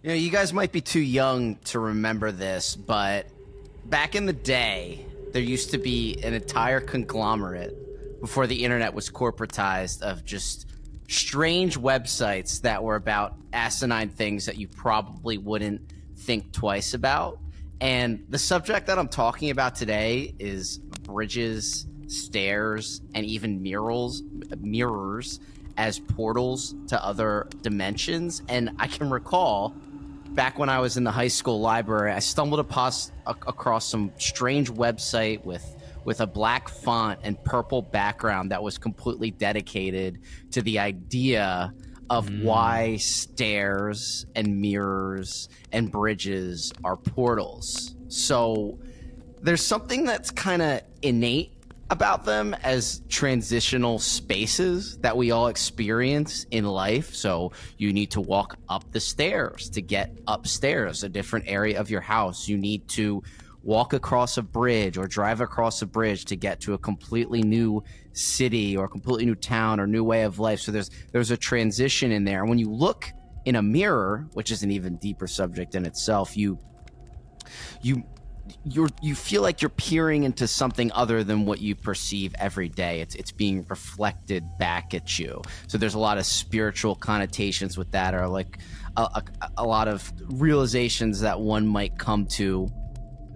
You guys might be too young to remember this, but back in the day, there used to be an entire conglomerate before the internet was corporatized of just strange websites that were about asinine things that you probably wouldn't think twice about. And the subject that I'm talking about today is bridges, stairs, and even mirrors as portals to other dimensions. And I can recall back when I was in the high school library, I stumbled across some strange website with a black font and purple background that was completely dedicated to the idea of why stairs and mirrors and bridges are portals. So there's something that's kind of innate about them as transitional spaces that we all experience in life. So you need to walk up the stairs to get upstairs, a different area of your house. You need to walk across a bridge or drive across a bridge to get to a completely new city or a completely new town or new way of life. So there's a transition in there. And when you look in a mirror, which is an even deeper subject in itself, you feel like you're peering into something other than what you perceive every day. It's being reflected back at you. So there's a lot of spiritual connotations with that, or like a lot of realizations that one might come to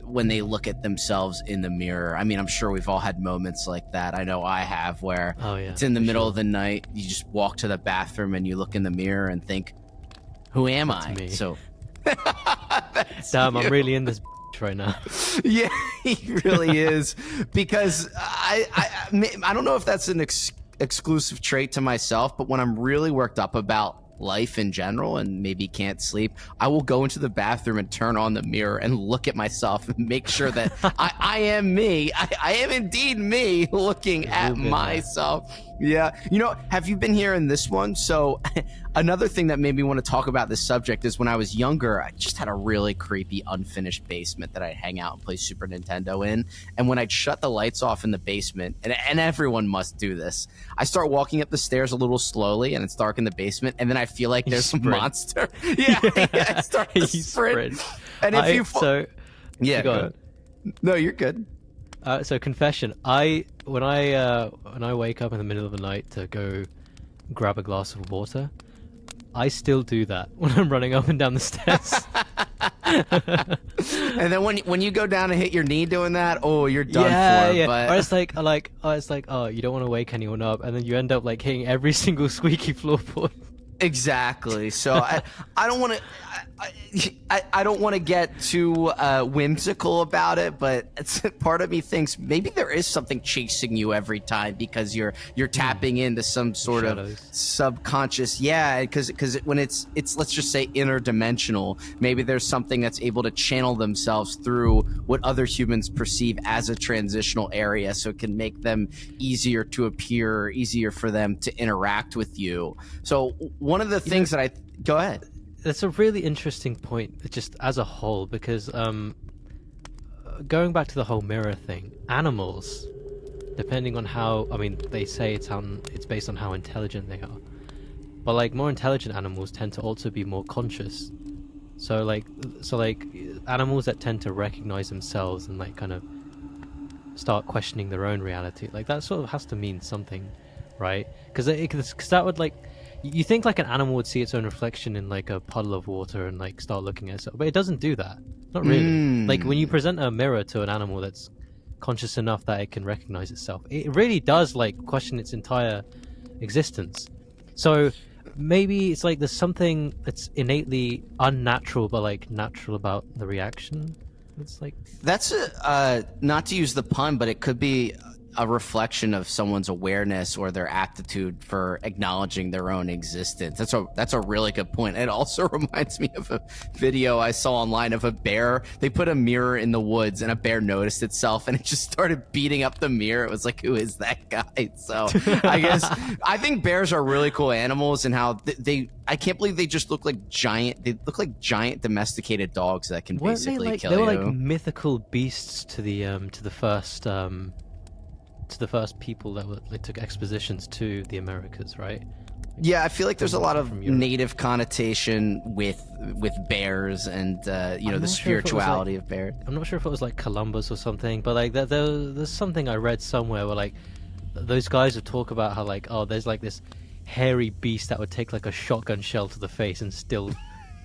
when they look at themselves in the mirror. I mean, I'm sure we've all had moments like that. I know I have, where it's in the middle of the night, you just walk to the bathroom and you look in the mirror and think, who am I? Me. So damn, I'm really in this right now. Yeah, he really is. Because I don't know if that's an exclusive trait to myself, but when I'm really worked up about life in general and maybe can't sleep, I will go into the bathroom and turn on the mirror and look at myself and make sure that I am me. I am indeed me looking at myself. Yeah. Have you been here in this one? So another thing that made me want to talk about this subject is when I was younger, I just had a really creepy unfinished basement that I'd hang out and play Super Nintendo in. And when I'd shut the lights off in the basement, and everyone must do this, I start walking up the stairs a little slowly and it's dark in the basement. And then I feel like there's a monster. Yeah. I start to sprint. And if you go on. No, you're good. So confession, when I wake up in the middle of the night to go grab a glass of water, I still do that when I'm running up and down the stairs. And then when you go down and hit your knee doing that, oh, you're done for. Yeah. But or it's like, you don't want to wake anyone up, and then you end up like hitting every single squeaky floorboard. Exactly. So I don't want to. I don't want to get too whimsical about it, but part of me thinks maybe there is something chasing you every time because you're tapping into some sort of subconscious. Yeah, because when it's let's just say interdimensional, maybe there's something that's able to channel themselves through what other humans perceive as a transitional area, so it can make them easier to appear, easier for them to interact with you. So one of the things that I go ahead. That's a really interesting point, just as a whole, because going back to the whole mirror thing, animals, depending on how, I mean, they say it's based on how intelligent they are, but like more intelligent animals tend to also be more conscious. So like animals that tend to recognize themselves and like kind of start questioning their own reality, like that sort of has to mean something, right? Because that would like. You think like an animal would see its own reflection in like a puddle of water and like start looking at itself, but it doesn't do that. Not really. Like when you present a mirror to an animal that's conscious enough that it can recognize itself, it really does like question its entire existence. So maybe it's like there's something that's innately unnatural but like natural about the reaction. It's like that's not to use the pun, but it could be a reflection of someone's awareness or their aptitude for acknowledging their own existence. That's a really good point. It also reminds me of a video I saw online of a bear. They put a mirror in the woods and a bear noticed itself and it just started beating up the mirror. It was like, who is that guy? So I think bears are really cool animals, and how I can't believe they just look like giant domesticated dogs that can basically kill you. They were like mythical beasts to the first people that took expeditions to the Americas, right? Yeah, I feel like there's a lot of from Europe. native connotation with bears and you know, I'm the not sure if it was, spirituality of bears. I'm not sure if it was like Columbus or something, but like there's something I read somewhere where like those guys would talk about how like, oh, there's like this hairy beast that would take like a shotgun shell to the face and still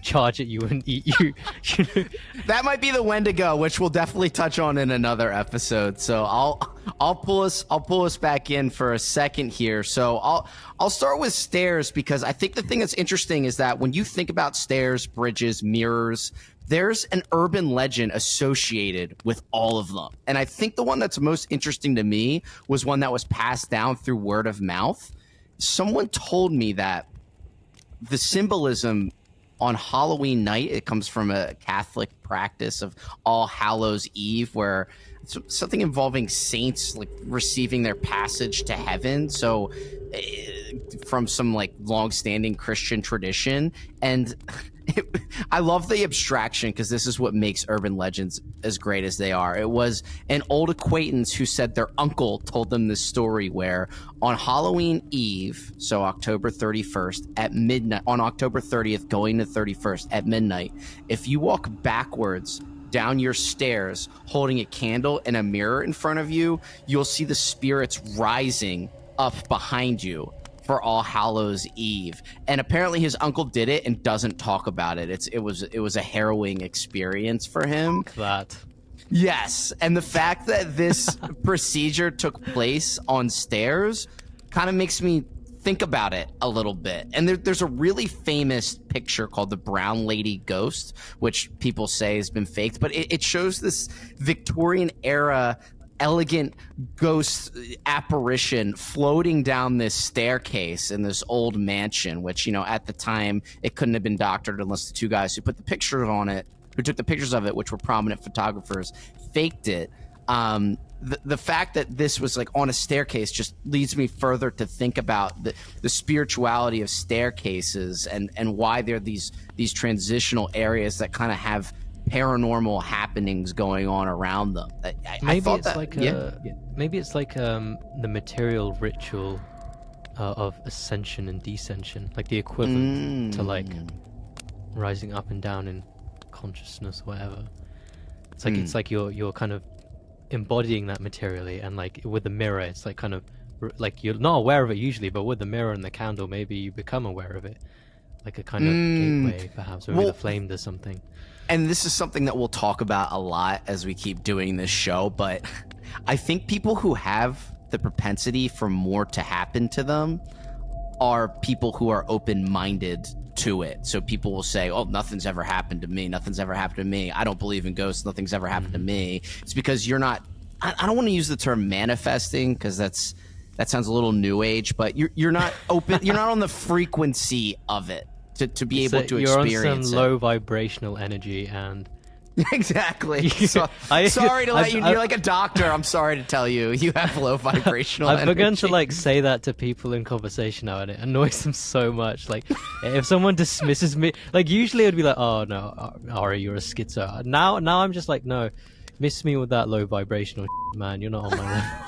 charge at you and eat you. You know? That might be the Wendigo, which we'll definitely touch on in another episode. So I'll pull us back in for a second here. So I'll start with stairs, because I think the thing that's interesting is that when you think about stairs, bridges, mirrors, there's an urban legend associated with all of them. And I think the one that's most interesting to me was one that was passed down through word of mouth. Someone told me that the symbolism on Halloween night, it comes from a Catholic practice of All Hallows Eve, where it's something involving saints like receiving their passage to heaven. So from some like long-standing Christian tradition. And I love the abstraction, because this is what makes urban legends as great as they are. It was an old acquaintance who said their uncle told them this story where on Halloween Eve, so October 31st at midnight, on October 30th going to 31st at midnight, if you walk backwards down your stairs holding a candle and a mirror in front of you, you'll see the spirits rising up behind you for All Hallows Eve. And apparently his uncle did it and doesn't talk about it. It was a harrowing experience for him. That. Yes, and the fact that this procedure took place on stairs kind of makes me think about it a little bit. And there's a really famous picture called the Brown Lady Ghost, which people say has been faked, but it shows this Victorian era elegant ghost apparition floating down this staircase in this old mansion, which, you know, at the time it couldn't have been doctored unless the two guys who put the pictures on it, who took the pictures of it, which were prominent photographers, faked it. The fact that this was like on a staircase just leads me further to think about the spirituality of staircases and why they're these transitional areas that kind of have paranormal happenings going on around them. Maybe it's like the material ritual of ascension and descension, like the equivalent to like rising up and down in consciousness, whatever. It's like you're kind of embodying that materially, and like with the mirror, it's like kind of like you're not aware of it usually, but with the mirror and the candle, maybe you become aware of it, like a kind of gateway, perhaps, or maybe the flame does something. And this is something that we'll talk about a lot as we keep doing this show, but I think people who have the propensity for more to happen to them are people who are open-minded to it. So people will say, oh, nothing's ever happened to me. Nothing's ever happened to me. I don't believe in ghosts. Nothing's ever happened to me. It's because you're not, I don't want to use the term manifesting, because that sounds a little new age, but you're not open, you're not on the frequency of it. To be able to experience you're on some low vibrational energy, and exactly. Sorry to let you. You're like a doctor. I'm sorry to tell you, you have low vibrational. I've begun to like say that to people in conversation now, and it annoys them so much. Like, if someone dismisses me, like usually I'd be like, "Oh no, Ari, you're a schizo." Now I'm just like, no, miss me with that low vibrational man. You're not on my level.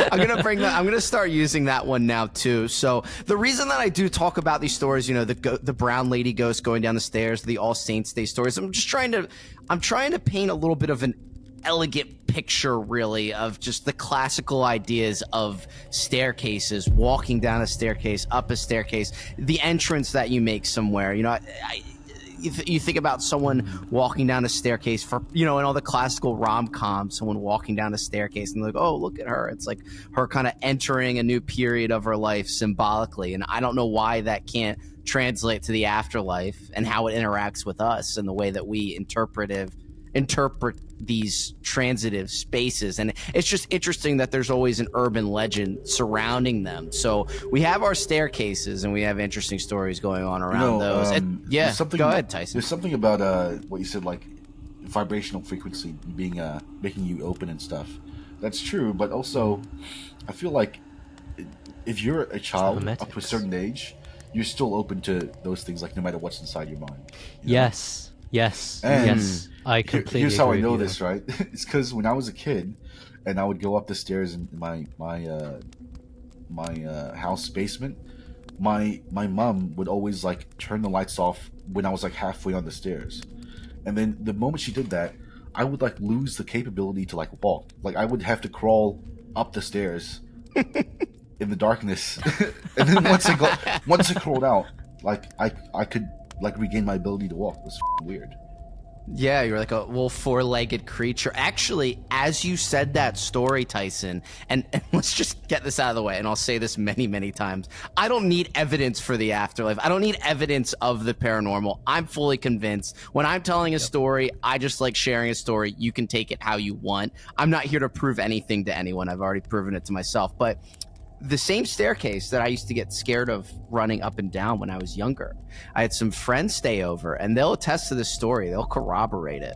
I'm gonna start using that one now too. So the reason that I do talk about these stories, you know, the Brown Lady Ghost going down the stairs, the All Saints Day stories, I'm trying to paint a little bit of an elegant picture, really, of just the classical ideas of staircases, walking down a staircase, up a staircase, the entrance that you make somewhere. You know, you think about someone walking down a staircase for, you know, in all the classical rom-coms, someone walking down a staircase and like, oh, look at her. It's like her kind of entering a new period of her life symbolically. And I don't know why that can't translate to the afterlife and how it interacts with us and the way that we interpret these transitive spaces. And it's just interesting that there's always an urban legend surrounding them. So we have our staircases and we have interesting stories going on around those. Go ahead, Tyson. There's something about what you said, like vibrational frequency being making you open and stuff. That's true, but also I feel like if you're a child up to a certain age, you're still open to those things, like no matter what's inside your mind. Yes. And I completely here's how I agree know with you this, right? It's because when I was a kid and I would go up the stairs in my house basement, my mom would always like turn the lights off when I was like halfway on the stairs, and then the moment she did that, I would like lose the capability to like walk. Like I would have to crawl up the stairs in the darkness, and then once I crawled out, like I could like regain my ability to walk. It was weird. Yeah, you're like a little four-legged creature. Actually, as you said that story, Tyson, and let's just get this out of the way, and I'll say this many, many times. I don't need evidence for the afterlife. I don't need evidence of the paranormal. I'm fully convinced. When I'm telling a story, I just like sharing a story. You can take it how you want. I'm not here to prove anything to anyone. I've already proven it to myself. But the same staircase that I used to get scared of running up and down when I was younger, I had some friends stay over, and they'll attest to this story. They'll corroborate it.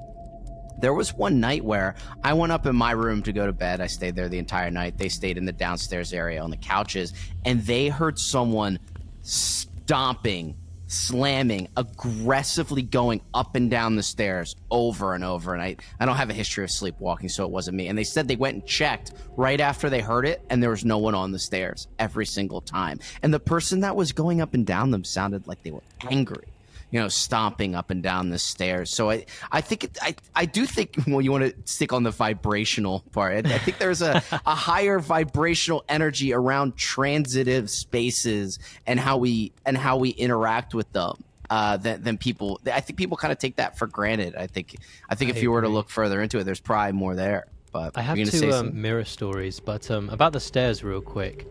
There was one night where I went up in my room to go to bed. I stayed there the entire night. They stayed in the downstairs area on the couches, and they heard someone stomping, slamming, aggressively going up and down the stairs over and over. And I don't have a history of sleepwalking, so it wasn't me. And they said they went and checked right after they heard it, and there was no one on the stairs every single time. And the person that was going up and down them sounded like they were angry, you know, stomping up and down the stairs. So I think I do think, well, you want to stick on the vibrational part. I think there's a higher vibrational energy around transitive spaces and how we interact with them than people. I think people kind of take that for granted. I think if you were to look further into it, there's probably more there. But I have two mirror stories, but about the stairs real quick.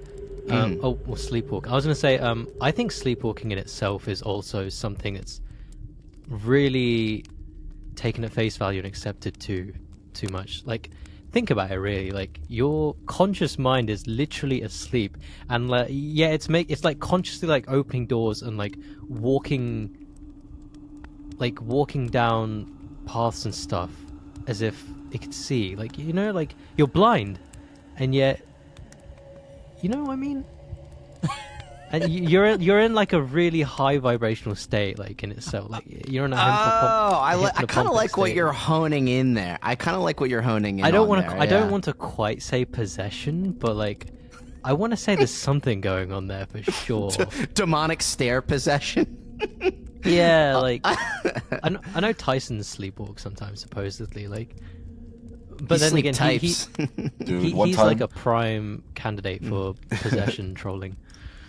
Sleepwalk. I was going to say, I think sleepwalking in itself is also something that's really taken at face value and accepted too much. Like, think about it really. Like, your conscious mind is literally asleep, and it's like consciously like opening doors and like walking down paths and stuff as if it could see. Like, you know, like you're blind, and yet. You know what I mean? And you're in like a really high vibrational state, like in itself. Like you're in a I kind of like what you're honing in there. I kind of like what you're honing in. I don't want to quite say possession, but like I want to say there's something going on there for sure. Demonic stare possession. Yeah, like I know Tyson sleepwalks sometimes, supposedly, like. But then again, he's like a prime candidate for possession trolling.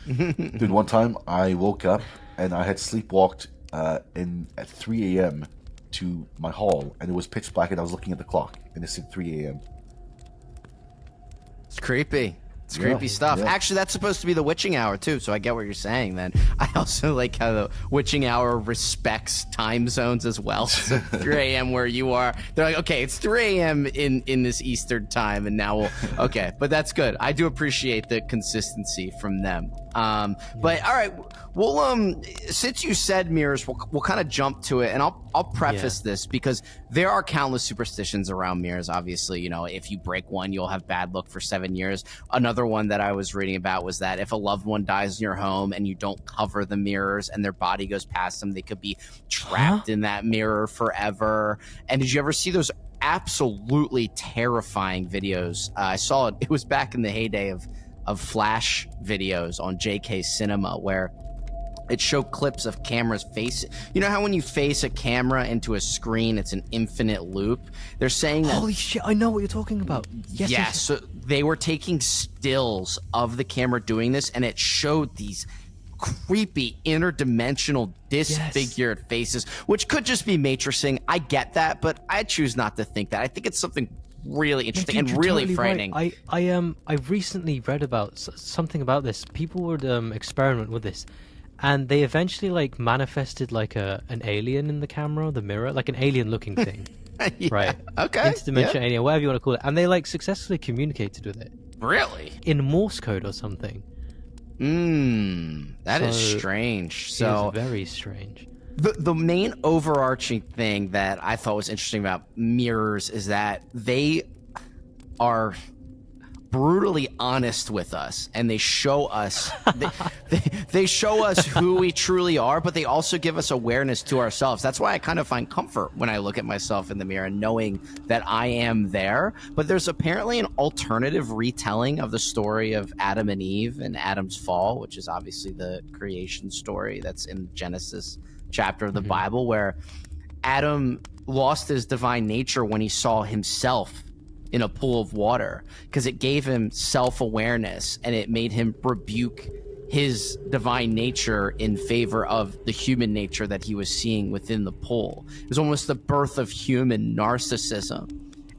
Dude, one time I woke up and I had sleepwalked at 3 a.m. to my hall, and it was pitch black, and I was looking at the clock, and it said 3 a.m. It's creepy. It's creepy stuff. Yeah. Actually, that's supposed to be the witching hour, too, so I get what you're saying, then. I also like how the witching hour respects time zones as well. So 3 a.m. where you are, they're like, okay, it's 3 a.m. in this Eastern time, and now okay, but that's good. I do appreciate the consistency from them. But all right, well, since you said mirrors, we'll kind of jump to it, and I'll preface this because there are countless superstitions around mirrors. Obviously, you know, if you break one, you'll have bad luck for 7 years. Another one that I was reading about was that if a loved one dies in your home and you don't cover the mirrors and their body goes past them, they could be trapped in that mirror forever. And did you ever see those absolutely terrifying videos? I saw it. It was back in the heyday of flash videos on JK Cinema, where it showed clips of cameras face. You know how when you face a camera into a screen, it's an infinite loop? They're saying that. Holy shit! I know what you're talking about. Yes. So they were taking stills of the camera doing this, and it showed these creepy interdimensional disfigured faces, which could just be matrixing. I get that, but I choose not to think that. I think it's something really interesting and really totally frightening. Right. I recently read about something about this. People would experiment with this, and they eventually like manifested like an alien in the camera, the mirror, like an alien looking thing. Right. Okay. Interdimensional alien, whatever you want to call it, and they like successfully communicated with it. Really? In Morse code or something. That is strange. So it is very strange. The main overarching thing that I thought was interesting about mirrors is that they are brutally honest with us, and they show us they show us who we truly are, but they also give us awareness to ourselves. That's why I kind of find comfort when I look at myself in the mirror and knowing that I am there. But there's apparently an alternative retelling of the story of Adam and Eve and Adam's fall, which is obviously the creation story that's in Genesis chapter of the Bible, where Adam lost his divine nature when he saw himself in a pool of water, because it gave him self-awareness and it made him rebuke his divine nature in favor of the human nature that he was seeing within the pool. It was almost the birth of human narcissism.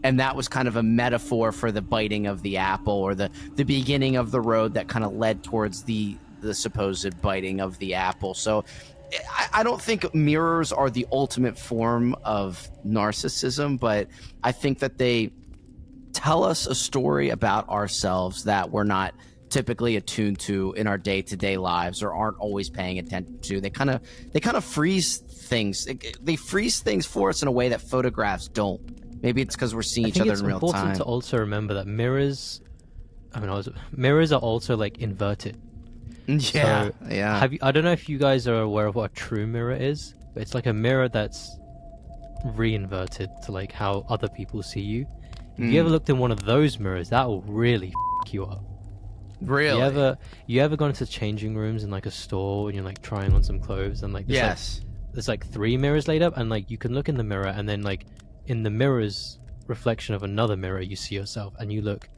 And that was kind of a metaphor for the biting of the apple, or the beginning of the road that kind of led towards the supposed biting of the apple. So I don't think mirrors are the ultimate form of narcissism, but I think that they tell us a story about ourselves that we're not typically attuned to in our day-to-day lives, or aren't always paying attention to. They kind of freeze things. They freeze things for us in a way that photographs don't. Maybe it's because we're seeing each other in real time. It's important to also remember that mirrors are also like inverted. Yeah, so yeah. I don't know if you guys are aware of what a true mirror is, but it's like a mirror that's reinverted to like how other people see you. If you ever looked in one of those mirrors, that will really f*** you up. Really? You ever gone into changing rooms in like a store and you're like trying on some clothes, and like there's like 3 mirrors laid up, and like you can look in the mirror, and then like in the mirror's reflection of another mirror you see yourself, and you look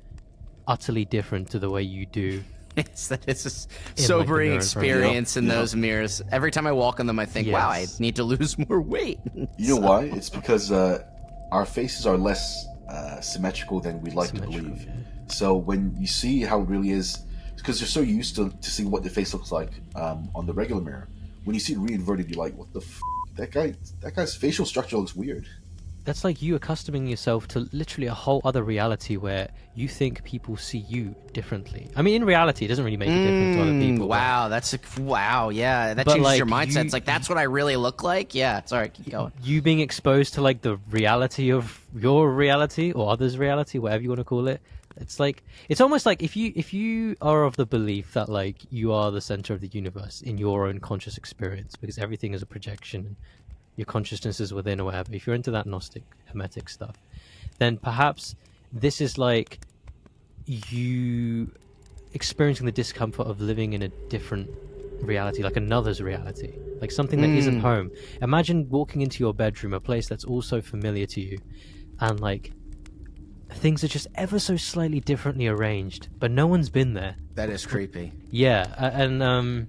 utterly different to the way you do. It's a sobering experience in those mirrors. Every time I walk in them, I think, wow, I need to lose more weight. You know why? It's because our faces are less symmetrical than we'd like to believe. Yeah. So when you see how it really is, because you're so used to seeing what the face looks like on the regular mirror, when you see it reinverted, you're like, what the f***? That guy's facial structure looks weird. That's like you accustoming yourself to literally a whole other reality where you think people see you differently. I mean, in reality, it doesn't really make a difference to other people. Wow, yeah. That changes like, your mindset. It's like, that's what I really look like? Yeah, it's all right, keep going. You being exposed to like the reality of your reality, or others' reality, whatever you want to call it. It's like, it's almost like if you are of the belief that like you are the center of the universe in your own conscious experience, because everything is a projection, your consciousness is within, or whatever. If you're into that Gnostic, Hermetic stuff, then perhaps this is like you experiencing the discomfort of living in a different reality, like another's reality, like something that isn't home. Imagine walking into your bedroom, a place that's also familiar to you, and like things are just ever so slightly differently arranged, but no one's been there. That is creepy. Yeah, and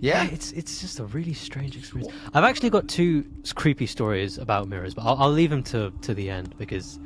yeah, it's just a really strange experience. I've actually got 2 creepy stories about mirrors, but I'll leave them to the end, because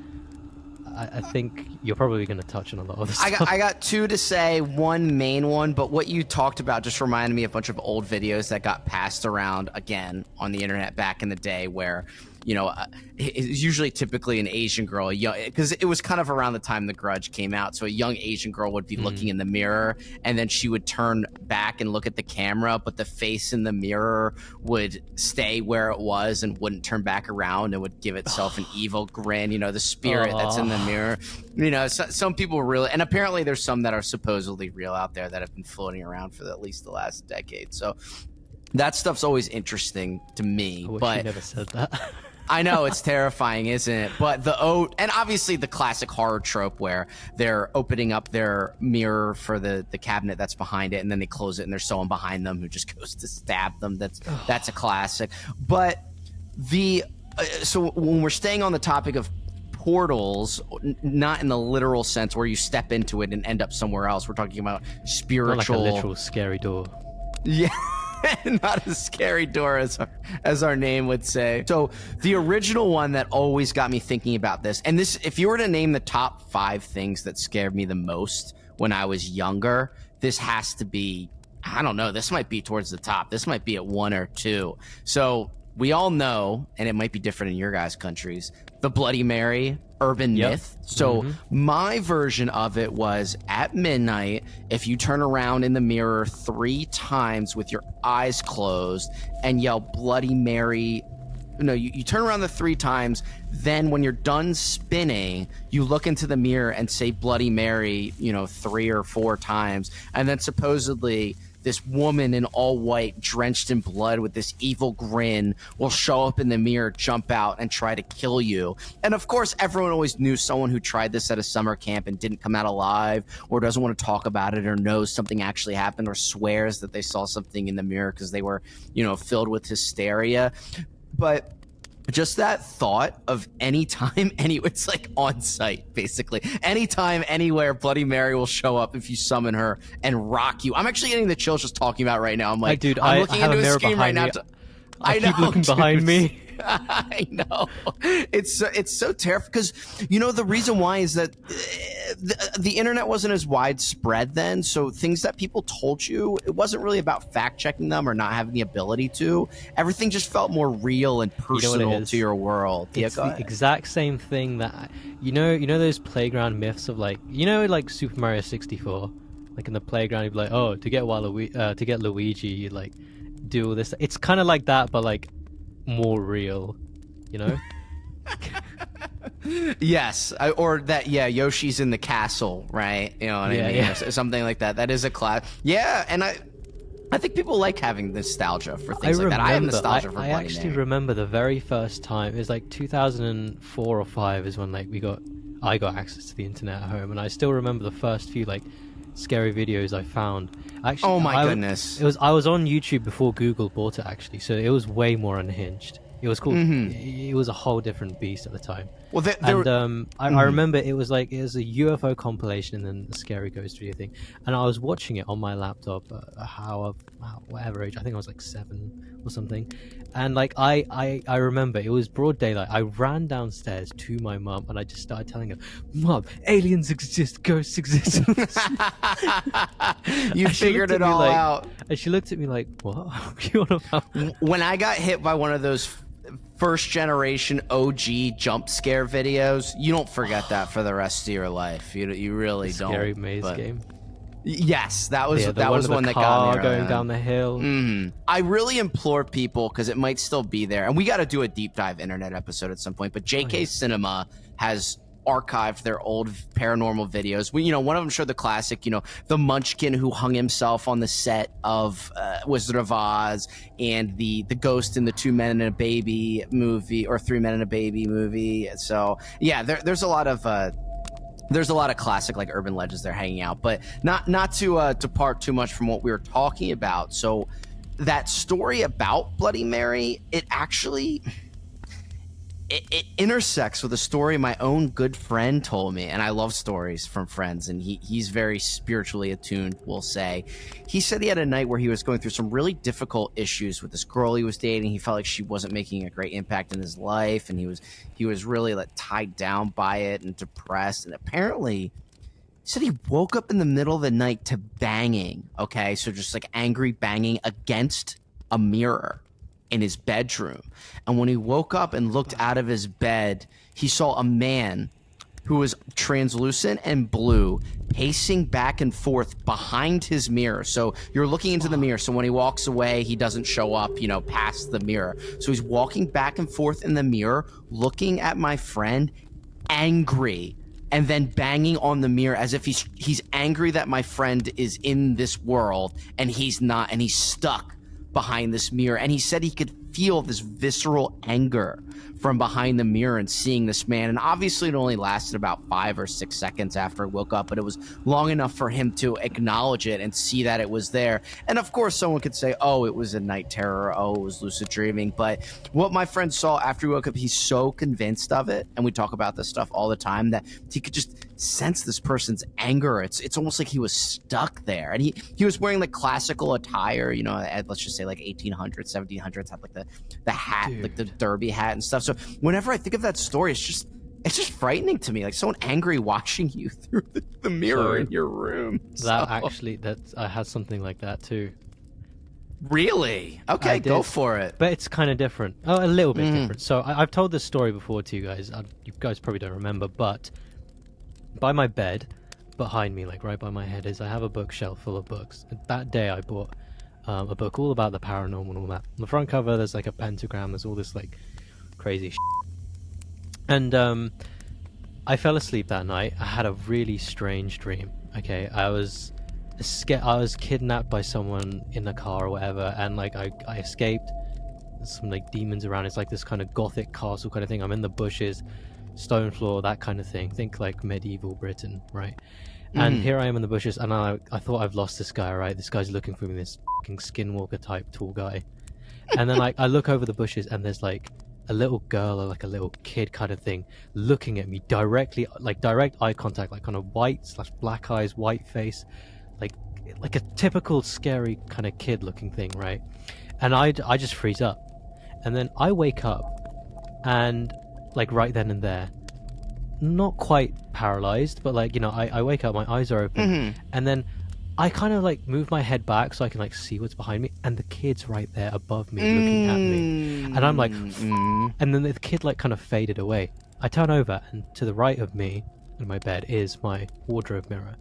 I think you're probably going to touch on a lot of this stuff. I got 2 to say, one main one, but what you talked about just reminded me of a bunch of old videos that got passed around again on the internet back in the day, where it's usually typically an Asian girl, because it was kind of around the time The Grudge came out. So a young Asian girl would be looking in the mirror, and then she would turn back and look at the camera, but the face in the mirror would stay where it was and wouldn't turn back around, and would give itself an evil grin, the spirit that's in the mirror. Some people really, and apparently there's some that are supposedly real out there that have been floating around for at least the last decade. So that stuff's always interesting to me. I wish but you never said that. I know, it's terrifying, isn't it? But and obviously the classic horror trope where they're opening up their mirror for the cabinet that's behind it, and then they close it and there's someone behind them who just goes to stab them. That's a classic. But so when we're staying on the topic of portals, not in the literal sense where you step into it and end up somewhere else, we're talking about spiritual, not like a literal scary door. Yeah. Not a scary door, as our name would say. So the original one that always got me thinking about this, and this, if you were to name the top 5 things that scared me the most when I was younger, this has to be, I don't know, this might be towards the top. This might be at 1 or 2. So we all know, and it might be different in your guys' countries, the Bloody Mary urban myth. So my version of it was, at midnight, if you turn around in the mirror 3 times with your eyes closed and yell Bloody Mary no, you turn around the 3 times. Then when you're done spinning, you look into the mirror and say Bloody Mary, 3 or 4 times. And then supposedly this woman in all white, drenched in blood with this evil grin will show up in the mirror, jump out, and try to kill you. And of course, everyone always knew someone who tried this at a summer camp and didn't come out alive, or doesn't want to talk about it, or knows something actually happened, or swears that they saw something in the mirror because they were, filled with hysteria. But just that thought of anytime, it's like on site, basically. Anytime, anywhere, Bloody Mary will show up if you summon her and rock you. I'm actually getting the chills just talking about it right now. I'm like, dude, I'm looking into a mirror screen right now. I keep looking behind me. I know. It's so terrifying because, the reason why is that the internet wasn't as widespread then. So things that people told you, it wasn't really about fact checking them or not having the ability to. Everything just felt more real and personal to your world. It's the exact same thing that, those playground myths of like Super Mario 64, like in the playground, you'd be like, oh, to get Luigi, you'd like do all this. It's kind of like that, but like more real, Yes, or that, Yoshi's in the castle, right? You know what I mean? Yeah. Or something like that. That is a class. Yeah, and I think people like having nostalgia for things like that. I have nostalgia for Bloody Mary. I actually remember the very first time. It was like 2004 or 5 is when I got access to the internet at home, and I still remember the first few like scary videos I found. Actually, oh my goodness! I was on YouTube before Google bought it actually, so it was way more unhinged. It was cool. It was a whole different beast at the time. Well, I remember it was a UFO compilation and then a scary ghost video thing, and I was watching it on my laptop. Whatever age, I think I was like 7 or something, and like I remember it was broad daylight. I ran downstairs to my mum and I just started telling her, "Mum, aliens exist, ghosts exist." You figured it all out, and she looked at me like, "What are you on about?" When I got hit by one of those first generation OG jump scare videos, you don't forget that for the rest of your life. You really don't. Scary maze game. Yes, that was one that got me going down the hill. I really implore people, because it might still be there, and we got to do a deep dive internet episode at some point. But JK Cinema has archived their old paranormal videos. One of them showed the classic, the munchkin who hung himself on the set of Wizard of Oz, and the ghost in the 2 Men and a Baby movie, or 3 Men and a Baby movie. So yeah, there's a lot of classic like urban legends there hanging out, but not to depart too much from what we were talking about. So that story about Bloody Mary, it actually it intersects with a story my own good friend told me, and I love stories from friends, and he's very spiritually attuned, we'll say. He said he had a night where he was going through some really difficult issues with this girl he was dating. He felt like she wasn't making a great impact in his life, and he was really like tied down by it and depressed. And apparently, he said he woke up in the middle of the night to banging. Okay, so just like angry banging against a mirror in his bedroom. And when he woke up and looked out of his bed, he saw a man who was translucent and blue pacing back and forth behind his mirror. So you're looking into the mirror. So when he walks away, he doesn't show up, past the mirror. So he's walking back and forth in the mirror, looking at my friend, angry, and then banging on the mirror as if he's angry that my friend is in this world and he's not, and he's stuck behind this mirror. And he said he could feel this visceral anger from behind the mirror and seeing this man. And obviously it only lasted about 5 or 6 seconds after he woke up, but it was long enough for him to acknowledge it and see that it was there. And of course someone could say, oh, it was a night terror, oh, it was lucid dreaming. But what my friend saw after he woke up, he's so convinced of it, and we talk about this stuff all the time, that he could just sense this person's anger. It's almost like he was stuck there. And he was wearing like classical attire, let's just say like 1800s, 1700s, had like the hat, dude, like the derby hat and stuff. So whenever I think of that story, it's just frightening to me, like someone angry watching you through the mirror in your room. I had something like that too. Really? Okay, go for it. But it's kind of different. Oh, a little bit different. So I've told this story before to you guys. You guys probably don't remember, but by my bed, behind me, like right by my head, I have a bookshelf full of books. And that day I bought a book all about the paranormal and all that. On the front cover, there's like a pentagram. There's all this like crazy shit. And I fell asleep that night. I had a really strange dream. Okay, I was kidnapped by someone in a car or whatever, and like I escaped. There's some like demons around. It's like this kind of gothic castle kind of thing. I'm in the bushes, stone floor, that kind of thing. Think like medieval Britain, right? And here I am in the bushes, and I thought I've lost this guy, right? This guy's looking for me, this fucking skinwalker type tall guy. And then I look over the bushes, and there's like a little girl or like a little kid kind of thing looking at me directly, like direct eye contact, like kind of white/black eyes, white face, like a typical scary kind of kid looking thing, right? And I just freeze up, and then I wake up, and like right then and there, not quite paralyzed, but like, you know, I wake up, my eyes are open, and then I kind of like move my head back so I can like see what's behind me, and the kid's right there above me looking at me, and I'm like, and then the kid like kind of faded away. I turn over, and to the right of me in my bed is my wardrobe mirror.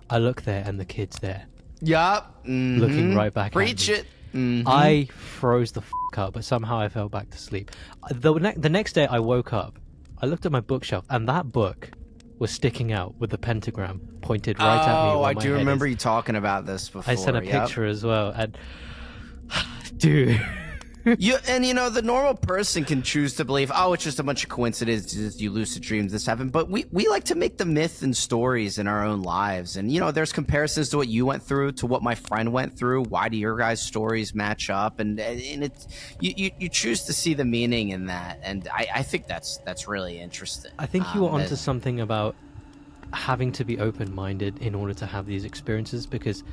I look there, and the kid's there. Yup. Looking right back Preach at me. it. I froze the fuck up, but somehow I fell back to sleep. The next day I woke up, I looked at my bookshelf, and that book was sticking out with the pentagram pointed right at me. Oh, I do remember you talking about this before. I sent a picture as well, and dude. You know, the normal person can choose to believe, oh, it's just a bunch of coincidences, you lucid dreams, this happened. But we like to make the myth and stories in our own lives. And, you know, there's comparisons to what you went through, to what my friend went through. Why do your guys' stories match up? And you choose to see the meaning in that. And I think that's really interesting. I think you were onto something about having to be open-minded in order to have these experiences, because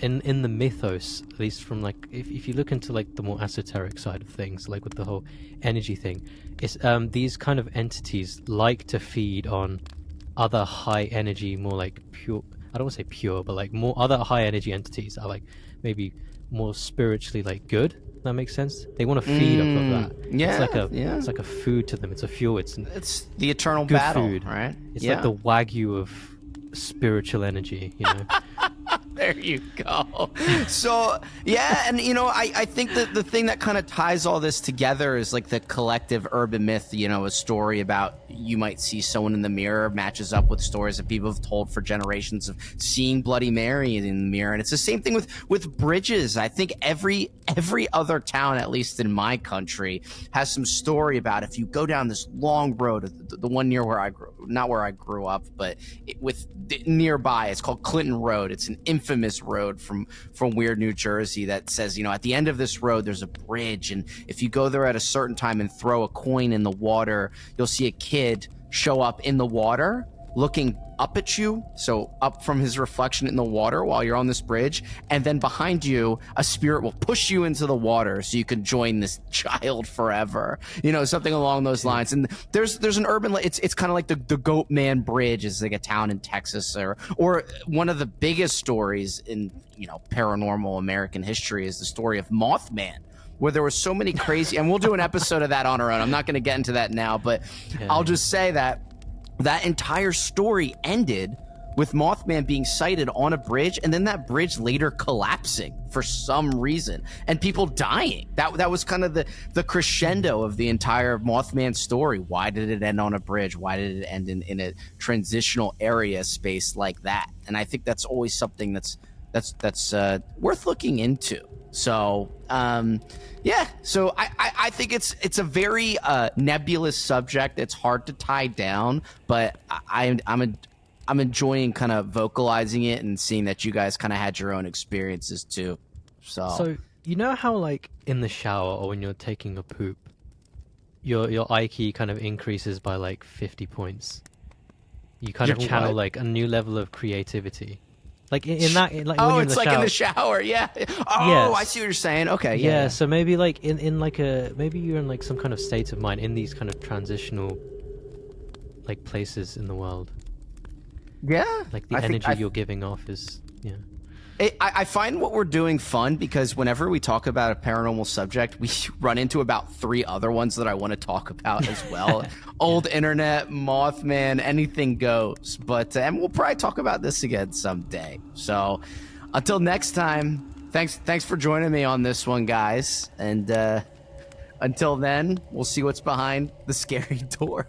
in the mythos, at least from like if you look into like the more esoteric side of things, like with the whole energy thing, it's these kind of entities like to feed on other high energy, more like pure, I don't want to say pure, but like more other high energy entities are like maybe more spiritually like good. That makes sense. They want to feed off of that. Yeah, it's like a food to them. It's a fuel. It's the eternal good battle, food, right? It's like the Wagyu of spiritual energy, you know. There you go. So, yeah, and, you know, I think that the thing that kind of ties all this together is, like, the collective urban myth, you know, a story about you might see someone in the mirror matches up with stories that people have told for generations of seeing Bloody Mary in the mirror. And it's the same thing with bridges. I think every other town, at least in my country, has some story about if you go down this long road, the one near where I grew, not where I grew up, but nearby, it's called Clinton Road. It's an infamous road from Weird, New Jersey, that says, you know, at the end of this road there's a bridge, and if you go there at a certain time and throw a coin in the water, you'll see a kid show up in the water looking up at you, so up from his reflection in the water while you're on this bridge, and then behind you a spirit will push you into the water so you can join this child forever, you know, something along those lines. And there's an urban, it's kind of like the Goat Man Bridge is like a town in Texas, or one of the biggest stories in, you know, paranormal American history is the story of Mothman, where there were so many crazy, and we'll do an episode of that on our own. I'm not going to get into that now, but I'll just say that entire story ended with Mothman being sighted on a bridge, and then that bridge later collapsing for some reason, and people dying. That was kind of the crescendo of the entire Mothman story. Why did it end on a bridge? Why did it end in a transitional area space like that? And I think that's always something that's worth looking into. So, yeah. So I think it's a very nebulous subject. It's hard to tie down, but I'm enjoying kind of vocalizing it and seeing that you guys kind of had your own experiences too. So you know how like in the shower or when you're taking a poop, your IQ kind of increases by like 50 points. You kind of channel like a new level of creativity. Like in that, like when you're in the like shower. In the shower, yeah. Oh, yes. I see what you're saying. Okay, yeah. So maybe like in like maybe you're in like some kind of state of mind in these kind of transitional like places in the world. Yeah, like the energy you're giving off is I find what we're doing fun, because whenever we talk about a paranormal subject, we run into about 3 other ones that I want to talk about as well. Old internet, Mothman, anything goes. But and we'll probably talk about this again someday. So until next time, thanks for joining me on this one, guys. And Until then, we'll see what's behind the scary door.